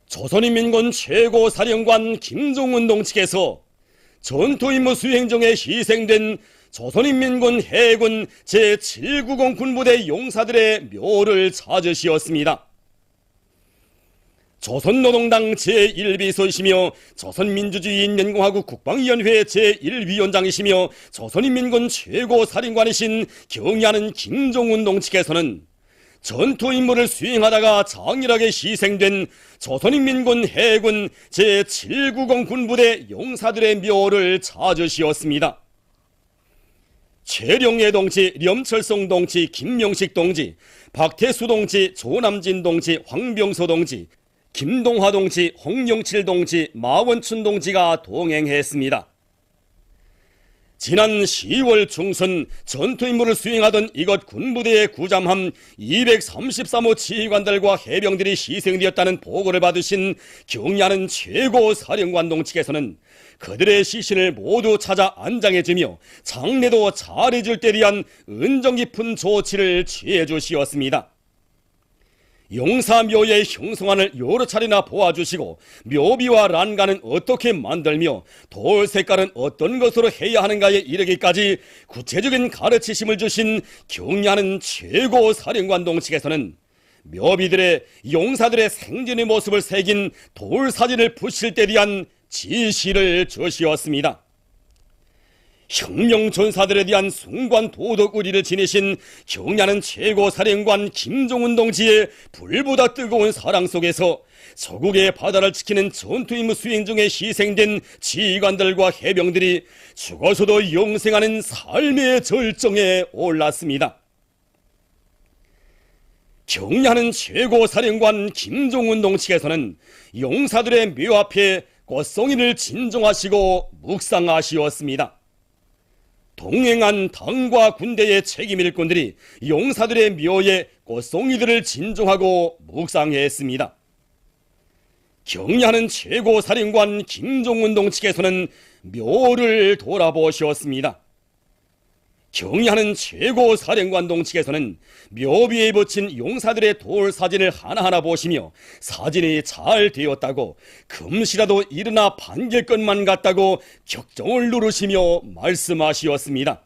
조선인민군 최고사령관 김종운동 측에서 전투임무 수행 중에 희생된 조선인민군 해군 제790 군부대 용사들의 묘를 찾으시었습니다. 조선노동당 제1비서이시며 조선민주주의인민공화국 국방위원회 제1위원장이시며 조선인민군 최고사령관이신 경의하는 김종운동 측에서는 전투임무를 수행하다가 장일하게 희생된 조선인민군 해군 제790 군부대 용사들의 묘를 찾으시었습니다. 최령예 동지, 렴철성 동지, 김명식 동지, 박태수 동지, 조남진 동지, 황병서 동지, 김동화 동지, 홍영칠 동지, 마원춘 동지가 동행했습니다. 지난 10월 중순 전투임무를 수행하던 이것 군부대의 구잠함 233호 지휘관들과 해병들이 희생되었다는 보고를 받으신 경의하는 최고사령관동 측에서는 그들의 시신을 모두 찾아 안장해주며 장례도 잘해줄 때 대한 은정 깊은 조치를 취해 주시었습니다. 용사묘의 형성안을 여러 차례나 보아주시고 묘비와 란간은 어떻게 만들며 돌 색깔은 어떤 것으로 해야 하는가에 이르기까지 구체적인 가르치심을 주신 경의하는 최고사령관동 측에서는 묘비들의 용사들의 생전의 모습을 새긴 돌 사진을 붙일 때 대한 지시를 주시었습니다. 혁명전사들에 대한 숭고한 도덕 의리를 지니신 경의하는 최고사령관 김종운 동지의 불보다 뜨거운 사랑 속에서 조국의 바다를 지키는 전투임무 수행 중에 희생된 지휘관들과 해병들이 죽어서도 영생하는 삶의 절정에 올랐습니다. 경의하는 최고사령관 김종운 동측에서는 용사들의 묘 앞에 꽃송이를 진정하시고 묵상하시었습니다. 동행한 당과 군대의 책임 일꾼들이 용사들의 묘에 꽃송이들을 진정하고 묵상했습니다. 경의하는 최고사령관 김종운동 측에서는 묘를 돌아보셨습니다. 경의하는 최고사령관동 측에서는 묘비에 붙인 용사들의 돌 사진을 하나하나 보시며 사진이 잘 되었다고 금시라도 일어나 반길 것만 같다고 격정을 누르시며 말씀하시었습니다.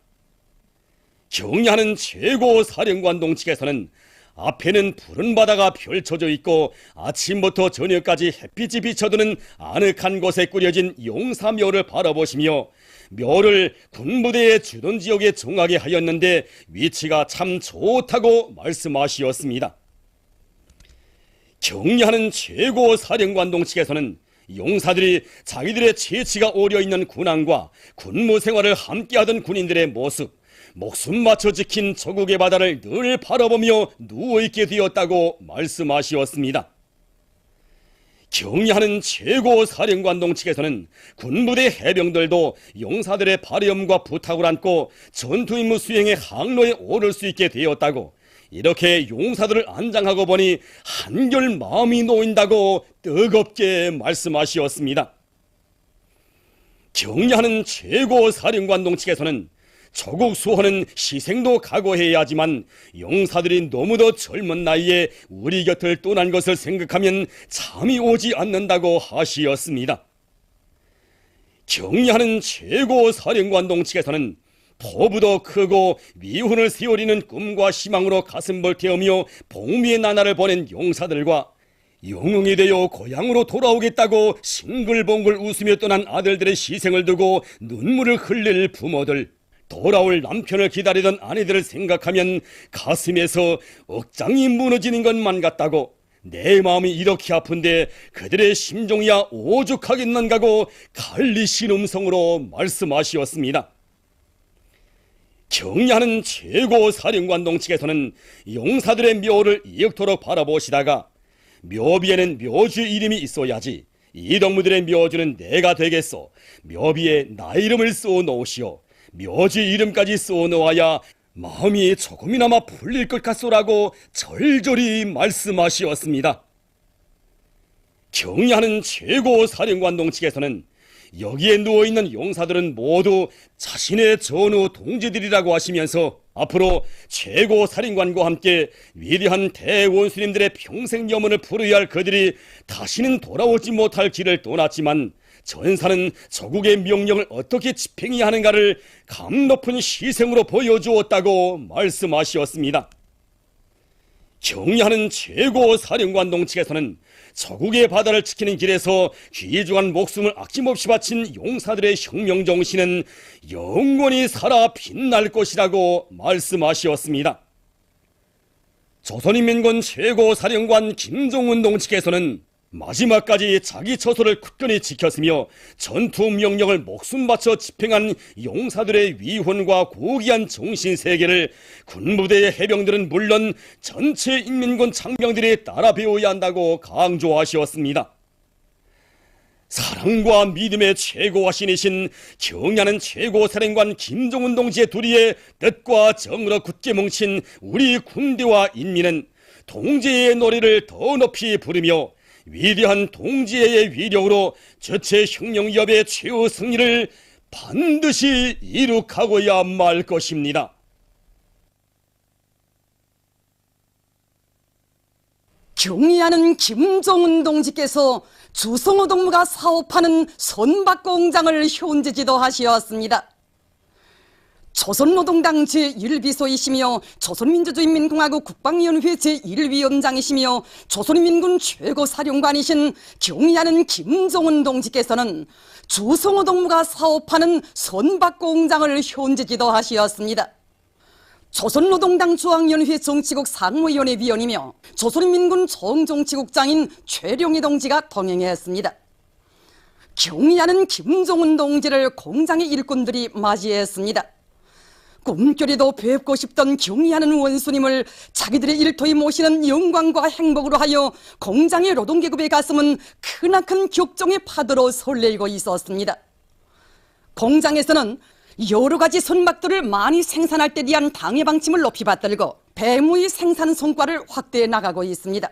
경의하는 최고사령관동 측에서는 앞에는 푸른 바다가 펼쳐져 있고 아침부터 저녁까지 햇빛이 비쳐드는 아늑한 곳에 꾸려진 용사묘를 바라보시며 묘를 군부대의 주둔 지역에 정하게 하였는데 위치가 참 좋다고 말씀하시었습니다. 경의하는 최고사령관동 측에서는 용사들이 자기들의 채취가 오려있는 군함과 군무 생활을 함께하던 군인들의 모습, 목숨 맞춰 지킨 조국의 바다를 늘 바라보며 누워있게 되었다고 말씀하시었습니다. 경의하는 최고사령관동 측에서는 군부대 해병들도 용사들의 바램과 부탁을 안고 전투임무 수행의 항로에 오를 수 있게 되었다고, 이렇게 용사들을 안장하고 보니 한결 마음이 놓인다고 뜨겁게 말씀하시었습니다. 경의하는 최고사령관동 측에서는 조국 수호는 희생도 각오해야 하지만 용사들이 너무도 젊은 나이에 우리 곁을 떠난 것을 생각하면 잠이 오지 않는다고 하시었습니다. 경의하는 최고사령관동 측에서는 포부도 크고 미훈을 세우리는 꿈과 희망으로 가슴을 태우며 복미의 나날을 보낸 용사들과 영웅이 되어 고향으로 돌아오겠다고 싱글벙글 웃으며 떠난 아들들의 희생을 두고 눈물을 흘릴 부모들, 돌아올 남편을 기다리던 아내들을 생각하면 가슴에서 억장이 무너지는 것만 같다고, 내 마음이 이렇게 아픈데 그들의 심정이야 오죽하겠는가고 갈리신 음성으로 말씀하시었습니다. 경의하는 최고사령관동 측에서는 용사들의 묘를 이윽도록 바라보시다가 묘비에는 묘주 이름이 있어야지, 이 동무들의 묘주는 내가 되겠소, 묘비에 나 이름을 써 놓으시오, 묘지 이름까지 써 놓아야 마음이 조금이나마 풀릴 것 같소라고 절절히 말씀하시었습니다. 경의하는 최고사령관동 측에서는 여기에 누워있는 용사들은 모두 자신의 전후 동지들이라고 하시면서 앞으로 최고 사령관과 함께 위대한 대원수님들의 평생 염원을 풀어야 할 그들이 다시는 돌아오지 못할 길을 떠났지만 전사는 저국의 명령을 어떻게 집행해야 하는가를 감 높은 희생으로 보여주었다고 말씀하시었습니다. 경의하는 최고 사령관동 측에서는 저국의 바다를 지키는 길에서 귀중한 목숨을 아낌없이 바친 용사들의 혁명정신은 영원히 살아 빛날 것이라고 말씀하시었습니다. 조선인민군 최고 사령관 김정은동 측에서는 마지막까지 자기 처소를 굳건히 지켰으며 전투 명령을 목숨 바쳐 집행한 용사들의 위훈과 고귀한 정신세계를 군부대의 해병들은 물론 전체 인민군 장병들이 따라 배워야 한다고 강조하시었습니다. 사랑과 믿음의 최고화신이신 경의하는 최고사령관 김정은 동지의 둘이의 뜻과 정으로 굳게 뭉친 우리 군대와 인민은 동지의 노래를 더 높이 부르며 위대한 동지의 위력으로 저체 혁명기업의 최후 승리를 반드시 이룩하고야 말 것입니다. 경의하는 김정은 동지께서 주성호 동무가 사업하는 선박공장을 현재지도 하시었습니다. 조선노동당 제1비서이시며 조선민주주의인민공화국 국방위원회 제1위원장이시며 조선인민군 최고사령관이신 경의하는 김정은 동지께서는 주성호 동무가 사업하는 선박공장을 현재지도 하시었습니다. 조선노동당 중앙위원회 정치국 상무위원회 위원이며 조선인민군 정정치국장인 최룡희 동지가 동행했습니다. 경의하는 김정은 동지를 공장의 일꾼들이 맞이했습니다. 꿈결에도 뵙고 싶던 경의하는 원수님을 자기들의 일터에 모시는 영광과 행복으로 하여 공장의 노동계급의 가슴은 크나큰 격정의 파도로 설레고 있었습니다. 공장에서는 여러 가지 선박들을 많이 생산할 때 대한 당해 방침을 높이 받들고 배무의 생산 성과를 확대해 나가고 있습니다.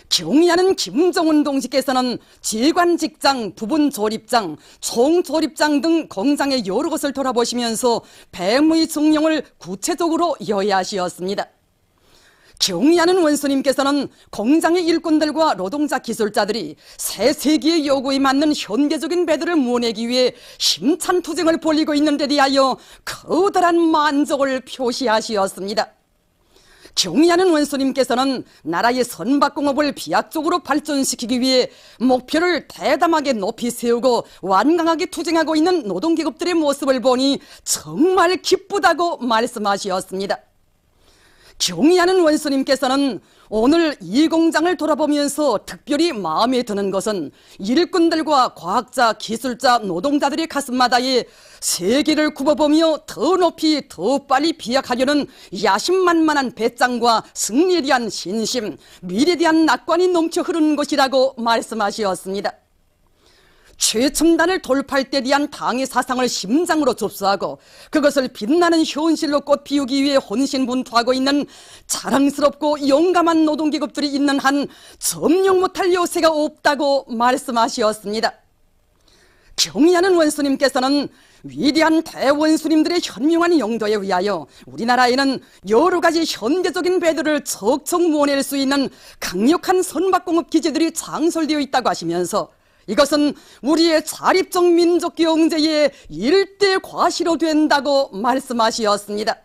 경의하는 김정은 동지께서는 지관직장, 부분조립장, 총조립장 등 공장의 여러 곳을 돌아보시면서 배무의 중용을 구체적으로 요해하시었습니다. 경의하는 원수님께서는 공장의 일꾼들과 노동자 기술자들이 새 세기의 요구에 맞는 현대적인 배들을 모내기 위해 힘찬 투쟁을 벌이고 있는 데 대하여 커다란 만족을 표시하시었습니다. 경의하는 원수님께서는 나라의 선박공업을 비약적으로 발전시키기 위해 목표를 대담하게 높이 세우고 완강하게 투쟁하고 있는 노동계급들의 모습을 보니 정말 기쁘다고 말씀하시었습니다. 경의하는 원수님께서는 오늘 이 공장을 돌아보면서 특별히 마음에 드는 것은 일꾼들과 과학자, 기술자, 노동자들의 가슴마다에 세계를 굽어보며 더 높이 더 빨리 비약하려는 야심만만한 배짱과 승리에 대한 신심, 미래에 대한 낙관이 넘쳐 흐르는 것이라고 말씀하시었습니다. 최첨단을 돌파할 때 대한 당의 사상을 심장으로 접수하고 그것을 빛나는 현실로 꽃 피우기 위해 혼신분투하고 있는 자랑스럽고 용감한 노동계급들이 있는 한 점령 못할 요새가 없다고 말씀하시었습니다. 경의하는 원수님께서는 위대한 대원수님들의 현명한 용도에 의하여 우리나라에는 여러 가지 현대적인 배들을 척척 모낼 수 있는 강력한 선박공업 기지들이 창설되어 있다고 하시면서 이것은 우리의 자립적 민족 경제의 일대 과시로 된다고 말씀하시었습니다.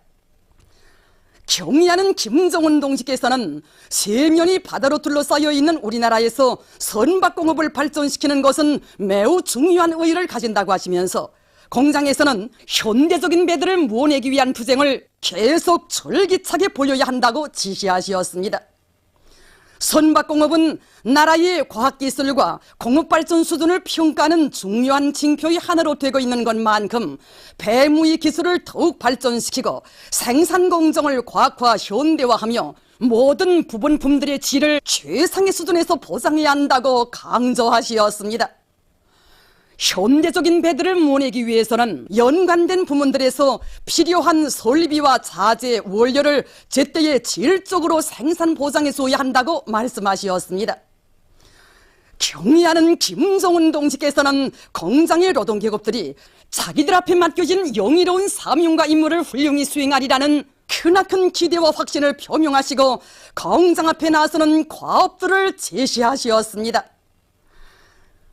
경의하는 김정은 동지께서는 세면이 바다로 둘러싸여 있는 우리나라에서 선박공업을 발전시키는 것은 매우 중요한 의의를 가진다고 하시면서 공장에서는 현대적인 배들을 모내기 위한 투쟁을 계속 절기차게 벌여야 한다고 지시하시었습니다. 선박공업은 나라의 과학기술과 공업발전 수준을 평가하는 중요한 징표의 하나로 되고 있는 것만큼 배무의 기술을 더욱 발전시키고 생산공정을 과학화 현대화하며 모든 부분품들의 질을 최상의 수준에서 보장해야 한다고 강조하시었습니다. 현대적인 배들을 모내기 위해서는 연관된 부문들에서 필요한 설비와 자재, 원료를 제때에 질적으로 생산 보장해 줘야 한다고 말씀하시었습니다. 경의하는 김정은 동지께서는 공장의 노동계급들이 자기들 앞에 맡겨진 영예로운 사명과 임무를 훌륭히 수행하리라는 크나큰 기대와 확신을 표명하시고 공장 앞에 나서는 과업들을 제시하시었습니다.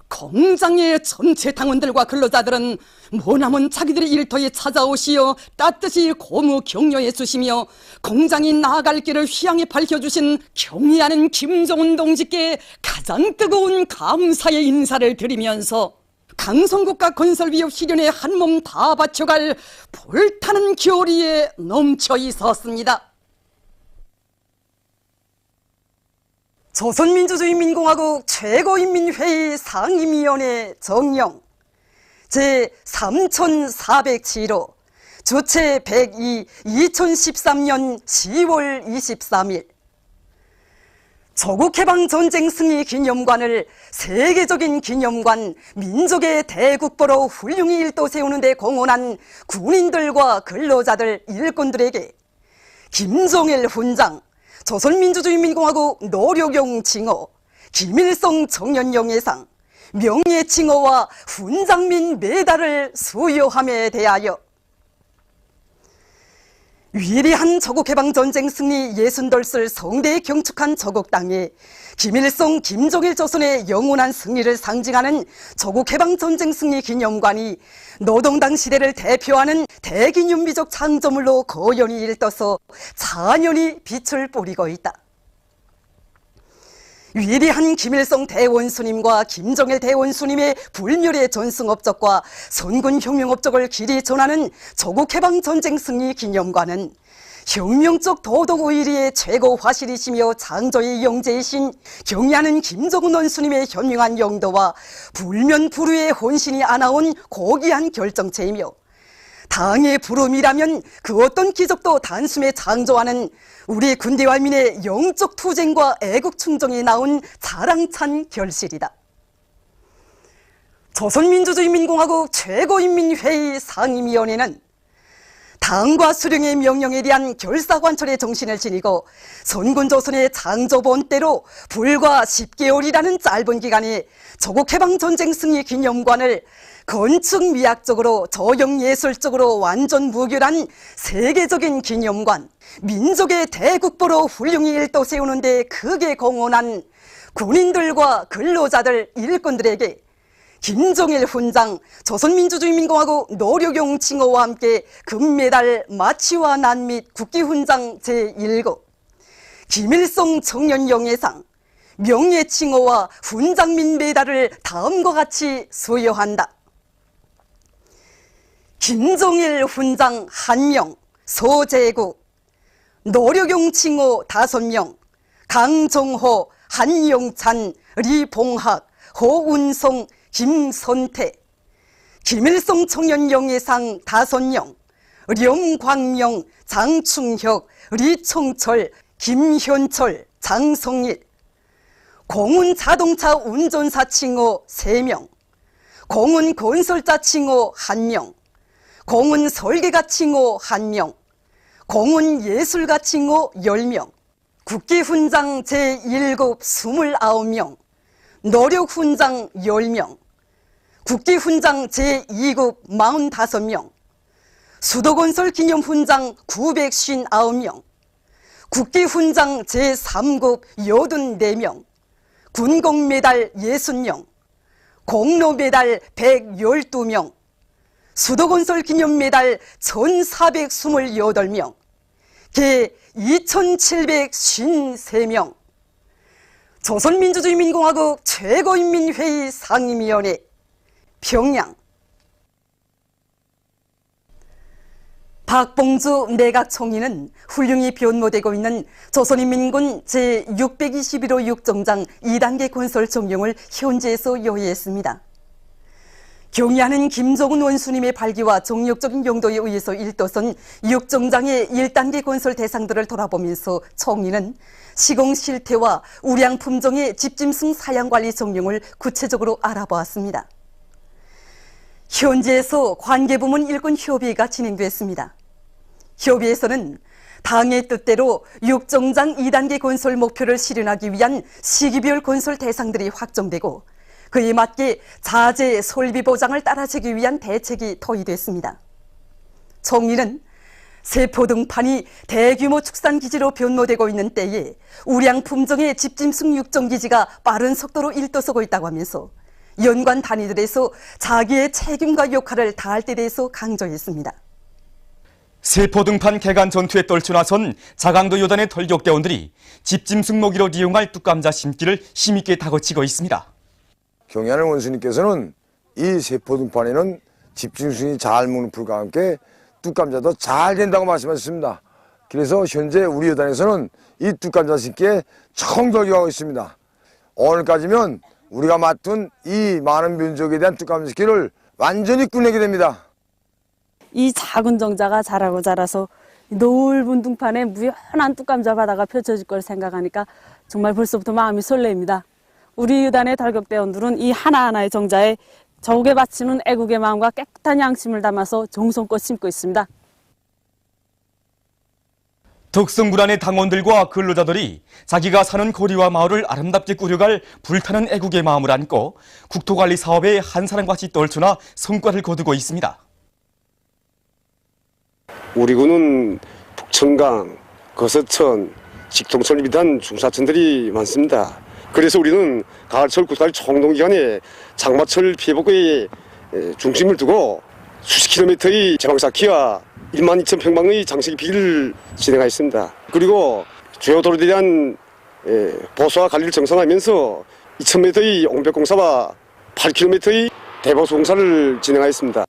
공장의 전체 당원들과 근로자들은 머나먼 자기들의 일터에 찾아오시어 따뜻이 고무 격려해 주시며 공장이 나아갈 길을 휘황에 밝혀주신 경의하는 김정은 동지께 가장 뜨거운 감사의 인사를 드리면서 강성국가 건설 위협 실현에 한몸 다 바쳐갈 불타는 교리에 넘쳐 있었습니다. 조선민주주의인민공화국 최고인민회의 상임위원회 정령 제3407호 주체 102 2013년 10월 23일 조국해방전쟁 승리 기념관을 세계적인 기념관, 민족의 대국보로 훌륭히 일도 세우는 데 공헌한 군인들과 근로자들, 일꾼들에게 김정일 훈장, 조선민주주의인민공화국 노력용 칭호, 김일성 청년영예상, 명예칭호와 훈장민 메달을 수여함에 대하여 위대한 조국해방전쟁 승리 60돌을 성대에 경축한 조국당에 김일성, 김정일 조선의 영원한 승리를 상징하는 조국해방전쟁 승리 기념관이 노동당 시대를 대표하는 대기념비적 창조물로 고연히 일떠서 찬연히 빛을 뿌리고 있다. 위대한 김일성 대원수님과 김정일 대원수님의 불멸의 전승업적과 선군혁명업적을 길이 전하는 조국해방전쟁 승리 기념관은 혁명적 도덕의리의 최고 화실이시며 창조의 영재이신 경의하는 김정은 원수님의 현명한 영도와 불면불후의 혼신이 안아온 고귀한 결정체이며 당의 부름이라면 그 어떤 기적도 단숨에 창조하는 우리 군대와 민의 영적 투쟁과 애국 충정이 나온 자랑찬 결실이다. 조선민주주의인민공화국 최고인민회의 상임위원회는 당과 수령의 명령에 대한 결사관철의 정신을 지니고 선군조선의 창조본때로 불과 10개월이라는 짧은 기간에 조국해방전쟁 승리 기념관을 건축 미학적으로 조형예술적으로 완전 무결한 세계적인 기념관, 민족의 대국보로 훌륭히 일도 세우는 데 크게 공헌한 군인들과 근로자들, 일꾼들에게 김정일 훈장, 조선민주주의인민공화국 노력용 칭호와 함께 금메달, 마치와 난 및 국기훈장 제1급, 김일성 청년영예상, 명예칭호와 훈장민 메달을 다음과 같이 수여한다. 김정일 훈장 1명, 소재국, 노력용 칭호 5명, 강정호, 한영찬, 리봉학, 호운성, 김선태, 김일성 청년영예상 5명, 령광명, 장충혁, 리청철, 김현철, 장성일, 공운자동차 운전사 칭호 3명, 공운건설자 칭호 1명, 공운설계가 칭호 1명, 공운예술가 칭호 10명, 국기훈장 제1급 29명, 노력훈장 10명, 국기훈장 제2급 45명, 수도건설 기념훈장 959명, 국기훈장 제3급 84명, 군공메달 60명, 공로메달 112명, 수도건설 기념메달 1428명, 개 2753명, 조선민주주의인민공화국 최고인민회의 상임위원회 평양. 박봉주 내각총리는 훌륭히 변모되고 있는 조선인민군 제621호 육정장 2단계 건설 종용을 현지에서 요해했습니다. 경의하는 김정은 원수님의 발기와 정력적인 용도에 의해서 일도선 육정장의 1단계 건설 대상들을 돌아보면서 총리는 시공 실태와 우량 품종의 집짐승 사양관리 정령을 구체적으로 알아보았습니다. 현지에서 관계부문 일꾼 협의가 진행됐습니다. 협의에서는 당의 뜻대로 육정장 2단계 건설 목표를 실현하기 위한 시기별 건설 대상들이 확정되고 그에 맞게 자재 설비 보장을 따라주기 위한 대책이 도입됐습니다. 총리는 세포등판이 대규모 축산기지로 변모되고 있는 때에 우량 품종의 집짐승 육종기지가 빠른 속도로 일떠서고 있다고 하면서 연관 단위들에서 자기의 책임과 역할을 다할 때 대해서 강조했습니다. 세포등판 개간 전투에 떨쳐나선 자강도 요단의 털격대원들이 집짐승 먹이로 이용할 뚝감자 심기를 힘있게 다그치고 있습니다. 경애하는 원수님께서는 이 세포등판에는 집짐승이 잘 먹는 풀과 함께 뚝감자도 잘 된다고 말씀하셨습니다. 그래서 현재 우리 여단에서는 이 뚝감자 심기에 총돌격하고 있습니다. 오늘까지면 우리가 맡은 이 많은 면적에 대한 뚝감자 심기를 완전히 끝내게 됩니다. 이 작은 정자가 자라고 자라서 넓은 등판에 무연한 뚝감자 바다가 펼쳐질 걸 생각하니까 정말 벌써부터 마음이 설레입니다. 우리 유단의 달격대원들은 이 하나하나의 정자에 저국에 바치는 애국의 마음과 깨끗한 양심을 담아서 정성껏 심고 있습니다. 덕성구란의 당원들과 근로자들이 자기가 사는 거리와 마을을 아름답게 꾸려갈 불타는 애국의 마음을 안고 국토관리 사업에 한 사람같이 떨쳐나 성과를 거두고 있습니다. 우리 군은 북천강, 거서천, 직통천을 비롯한 중사천들이 많습니다. 그래서 우리는 가을철 구달 총동기간에 장마철 피해복구에 중심을 두고 수십 킬로미터의 제방 쌓기와 1만 2천 평방의 장식 비기를 진행하였습니다. 그리고 주요 도로에 대한 보수와 관리를 정상화하면서 2,000m의 옹벽공사와 8km의 대보수 공사를 진행하였습니다.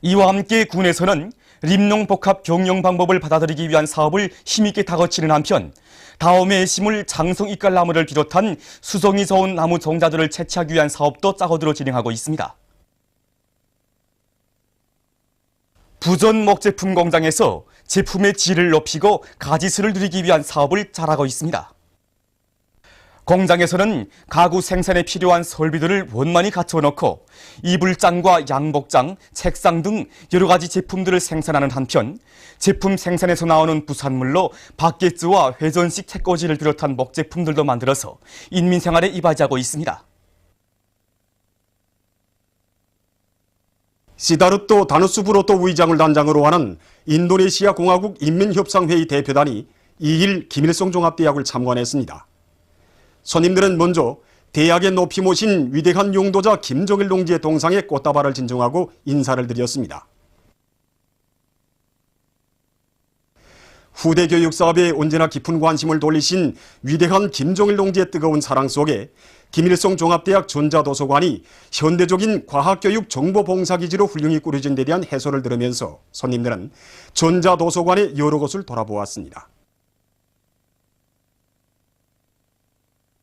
이와 함께 군에서는 림농복합 경영 방법을 받아들이기 위한 사업을 힘있게 다그치는 한편 다음에 심을 장성 이깔나무를 비롯한 수성이 좋은 나무 종자들을 채취하기 위한 사업도 짜고들어 진행하고 있습니다. 부전 목제품 공장에서 제품의 질을 높이고 가지수를 누리기 위한 사업을 잘하고 있습니다. 공장에서는 가구 생산에 필요한 설비들을 원만히 갖춰놓고 이불장과 양복장, 책상 등 여러 가지 제품들을 생산하는 한편 제품 생산에서 나오는 부산물로 바게트와 회전식 책꽂이를 비롯한 목제품들도 만들어서 인민생활에 이바지하고 있습니다. 시다르토 다누스부로토 의장을 단장으로 하는 인도네시아 공화국 인민협상회의 대표단이 2일 김일성 종합대학을 참관했습니다. 손님들은 먼저 대학에 높이 모신 위대한 용도자 김정일 동지의 동상에 꽃다발을 진정하고 인사를 드렸습니다. 후대 교육 사업에 언제나 깊은 관심을 돌리신 위대한 김정일 동지의 뜨거운 사랑 속에 김일성 종합대학 전자도서관이 현대적인 과학교육 정보봉사기지로 훌륭히 꾸려진 데 대한 해설을 들으면서 손님들은 전자도서관의 여러 곳을 돌아보았습니다.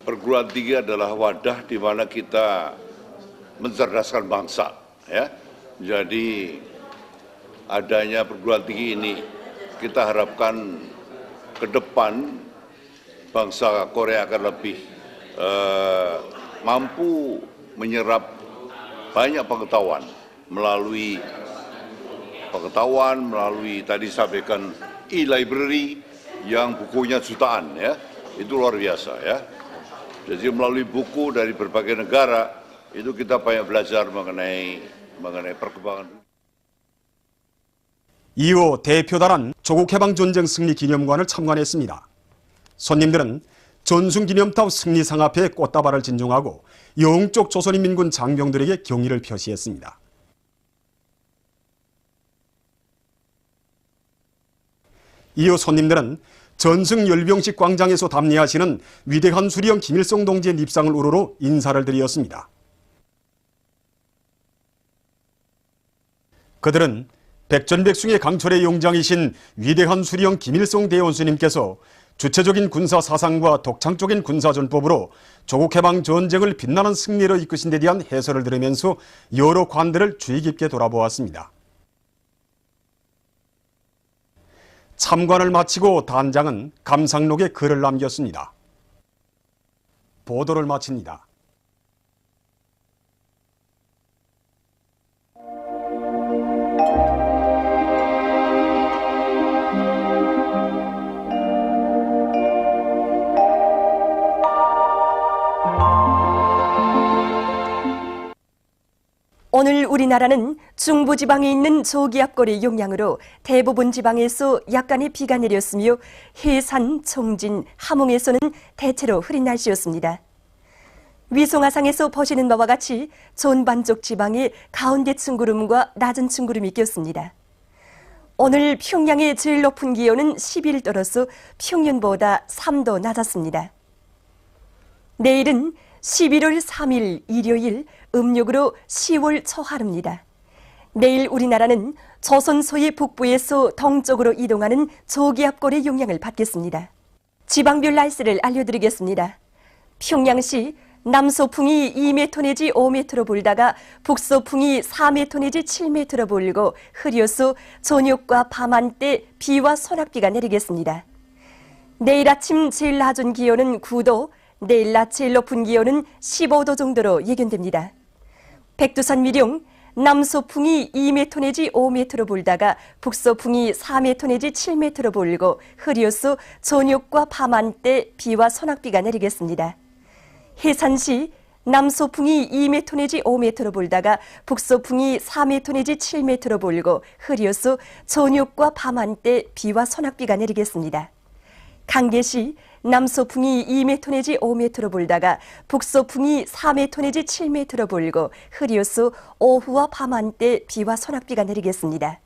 Perguruan tinggi adalah wadah di mana kita mencerdaskan bangsa, ya. Jadi adanya perguruan tinggi ini kita harapkan ke depan bangsa Korea akan lebih mampu menyerap banyak pengetahuan melalui tadi sampaikan e-library yang bukunya jutaan, ya. Itu luar biasa, ya. Jadi melalui buku dari berbagai negara itu kita banyak belajar mengenai perkembangan. 이후 대표단은 조국해방전쟁 승리기념관을 참관했습니다. 손님들은 전순기념탑 승리상 앞에 꽃다발을 진정하고 영쪽 조선인민군 장병들에게 경의를 표시했습니다. 이후 손님들은 전승열병식 광장에서 답례하시는 위대한 수령 김일성 동지의 립상을 우러러 인사를 드렸습니다. 그들은 백전백승의 강철의 용장이신 위대한 수령 김일성 대원수님께서 주체적인 군사 사상과 독창적인 군사 전법으로 조국해방 전쟁을 빛나는 승리로 이끄신 데 대한 해설을 들으면서 여러 관들을 주의 깊게 돌아보았습니다. 참관을 마치고 단장은 감상록에 글을 남겼습니다. 보도를 마칩니다. 오늘 우리나라는 중부지방에 있는 저기압골의 영향으로 대부분 지방에서 약간의 비가 내렸으며 해산, 청진, 함흥에서는 대체로 흐린 날씨였습니다. 위성화상에서 보시는 바와 같이 전반적 지방에 가운데층 구름과 낮은층 구름이 꼈습니다. 오늘 평양의 제일 높은 기온은 11도로서 평년보다 3도 낮았습니다. 내일은 11월 3일 일요일 음력으로 10월 초하루입니다. 내일 우리나라는 조선소의 북부에서 동쪽으로 이동하는 저기압골의 영향을 받겠습니다. 지방별 날씨를 알려드리겠습니다. 평양시 남서풍이 2m 내지 5m로 불다가 북서풍이 4m 내지 7m로 불고 흐려서 저녁과 밤 한때 비와 소낙비가 내리겠습니다. 내일 아침 제일 낮은 기온은 9도, 내일 낮 제일 높은 기온은 15도 정도로 예견됩니다. 백두산 위령 남서풍이 2m 내지 5m로 불다가 북서풍이 4m 내지 7m로 불고 흐려서 저녁과 밤 한때 비와 소낙비가 내리겠습니다. 해산시 남서풍이 2m 내지 5m로 불다가 북서풍이 4m 내지 7m로 불고 흐려서 저녁과 밤 한때 비와 소낙비가 내리겠습니다. 강계시 남서풍이 2m 내지 5m로 불다가 북서풍이 4m 내지 7m로 불고 흐려서 오후와 밤 한때 비와 소낙비가 내리겠습니다.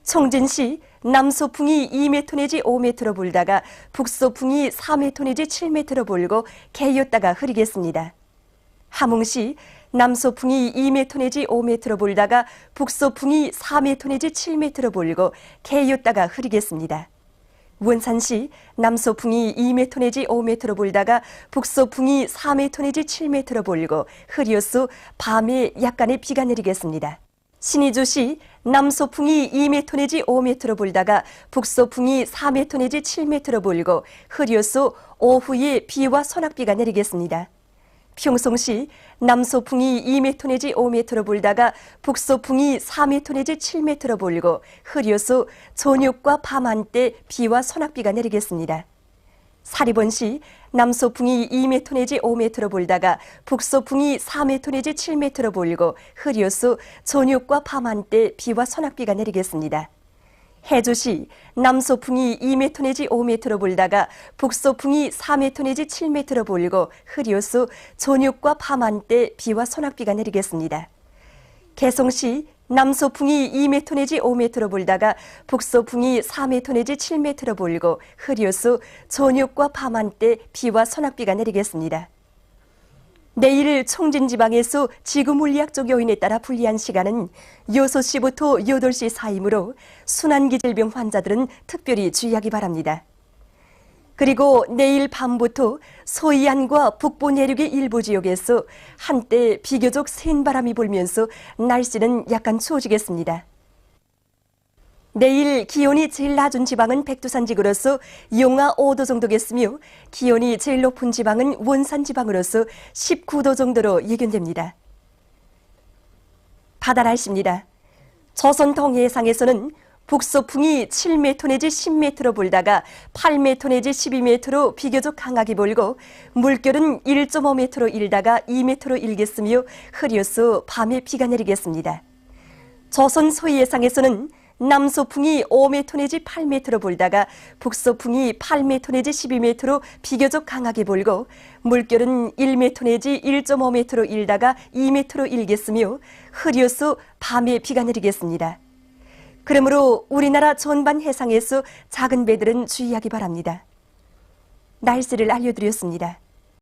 청진시 남서풍이 2m 내지 5m로 불다가 북서풍이 4m 내지 7m로 불고 개였다가 흐리겠습니다. 함흥시 남서풍이 2m 내지 5m로 불다가 북서풍이 4m 내지 7m로 불고 개였다가 흐리겠습니다. 원산시 남서풍이 2m 내지 5m로 불다가 북서풍이 4m 내지 7m로 불고 흐려서 밤에 약간의 비가 내리겠습니다. 신의주시 남서풍이 2m 내지 5m로 불다가 북서풍이 4m 내지 7m로 불고 흐려서 오후에 비와 소낙비가 내리겠습니다. 평성시 남서풍이 2m 내지 5m로 불다가 북서풍이 4m 내지 7m로 불고 흐려서 저녁과 밤 한때 비와 소낙비가 내리겠습니다. 사리본시 남서풍이 2m 내지 5m로 불다가 북서풍이 4m 내지 7m로 불고 흐려서 저녁과 밤 한때 비와 소낙비가 내리겠습니다. 해주시 남서풍이 2m 내지 5m로 불다가 북서풍이 4m 내지 7m로 불고 흐려서 저녁과 밤 한때 비와 소낙비가 내리겠습니다. 개성시 남서풍이 2m 내지 5m로 불다가 북서풍이 4m 내지 7m로 불고 흐려서 저녁과 밤 한때 비와 소낙비가 내리겠습니다. 내일 청진지방에서 지구물리학적 요인에 따라 불리한 시간은 6시부터 8시 사이므로 순환기질병 환자들은 특별히 주의하기 바랍니다. 그리고 내일 밤부터 서해안과 북부 내륙의 일부 지역에서 한때 비교적 센 바람이 불면서 날씨는 약간 추워지겠습니다. 내일 기온이 제일 낮은 지방은 백두산 지구로서 영하 5도 정도겠으며 기온이 제일 높은 지방은 원산 지방으로서 19도 정도로 예견됩니다. 바다 날씨입니다. 조선 동해상에서는 북서풍이 7m 내지 10m로 불다가 8m 내지 12m로 비교적 강하게 불고 물결은 1.5m로 일다가 2m로 일겠으며 흐려서 밤에 비가 내리겠습니다. 조선 서해상에서는 남서풍이 5m 내지 8m로 불다가 북서풍이 8m 내지 12m로 비교적 강하게 불고 물결은 1m 내지 1.5m로 일다가 2m로 일겠으며 흐려서 밤에 비가 내리겠습니다. 그러므로 우리나라 전반 해상에서 작은 배들은 주의하기 바랍니다. 날씨를 알려드렸습니다.